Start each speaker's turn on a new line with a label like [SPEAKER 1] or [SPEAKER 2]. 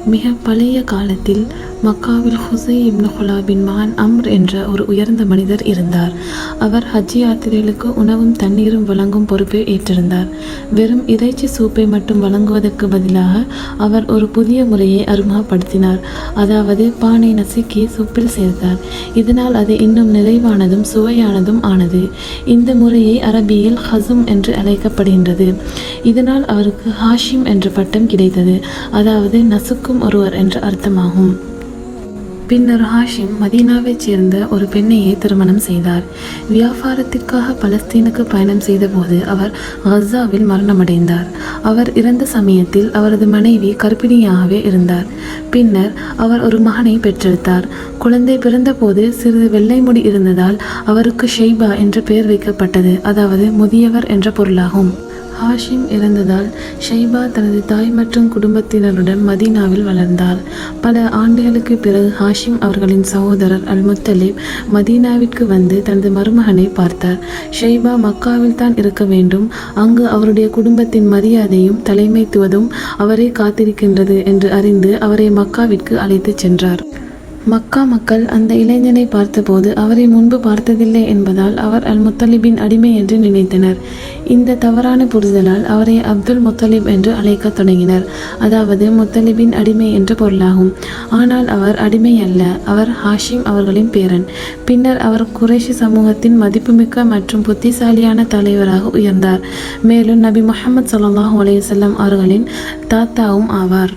[SPEAKER 1] மிக பழைய காலத்தில் மக்காவில் ஹுசை இப்னு ஹுலாபின் மகன் அம்ர் என்ற ஒரு உயர்ந்த மனிதர் இருந்தார். அவர் ஹஜ் யாத்திரைகளுக்கு உணவும் தண்ணீரும் வழங்கும் பொறுப்பை ஏற்றிருந்தார். வெறும் இறைச்சி சூப்பை மட்டும் வழங்குவதற்கு பதிலாக அவர் ஒரு புதிய முறையை அறிமுகப்படுத்தினார். அதாவது பானை நசுக்கி சூப்பில் சேர்த்தார். இதனால் அது இன்னும் நிறைவானதும் சுவையானதும் ஆனது. இந்த முறையை அரபியில் ஹசும் என்று அழைக்கப்படுகின்றது. இதனால் அவருக்கு ஹாஷிம் என்ற பட்டம் கிடைத்தது. அதாவது நசுக்கும் ஒருவர் என்ற அர்த்தமாகும். பின்னர் ஹாஷிம் மதீனாவைச் சேர்ந்த ஒரு பெண்ணையே திருமணம் செய்தார். வியாபாரத்திற்காக பலஸ்தீனுக்கு பயணம் செய்தபோது அவர் கஸாவில் மரணமடைந்தார். அவர் இறந்த சமயத்தில் அவரது மனைவி கர்ப்பிணியாகவே இருந்தார். பின்னர் அவர் ஒரு மகனை பெற்றெடுத்தார். குழந்தை பிறந்தபோது சிறிது வெள்ளை முடி இருந்ததால் அவருக்கு ஷைபா என்ற பெயர் வைக்கப்பட்டது. அதாவது முதியவர் என்ற பொருளாகும். ஹாஷிம் இறந்ததால் ஷைபா தனது தாய் மற்றும் குடும்பத்தினருடன் மதீனாவில் வளர்ந்தார். பல ஆண்டுகளுக்கு பிறகு ஹாஷிம் அவர்களின் சகோதரர் அல் முத்தலிப் மதீனாவிற்கு வந்து தனது மருமகனை பார்த்தார். ஷைபா மக்காவில் தான் இருக்க வேண்டும், அங்கு அவருடைய குடும்பத்தின் மரியாதையும் தலைமைத்துவதும் அவரை காத்திருக்கின்றது என்று அறிந்து அவரை மக்காவிற்கு அழைத்துச் சென்றார். மக்கா மக்கள் அந்த இளைஞனை பார்த்தபோது அவரை முன்பு பார்த்ததில்லை என்பதால் அவர் அல் முத்தலிபின் அடிமை என்று நினைத்தனர். இந்த தவறான புரிதலால் அவரை அப்துல் முத்தலிப் என்று அழைக்கத் தொடங்கினர். அதாவது முத்தலிபின் அடிமை என்று பொருளாகும். ஆனால் அவர் அடிமை அல்ல, அவர் ஹாஷிம் அவர்களின் பேரன். பின்னர் அவர் குறைஷி சமூகத்தின் மதிப்புமிக்க மற்றும் புத்திசாலியான தலைவராக உயர்ந்தார். மேலும் நபி முஹம்மது ஸல்லல்லாஹு அலைஹி வஸல்லம் அவர்களின் தாத்தாவும் ஆவார்.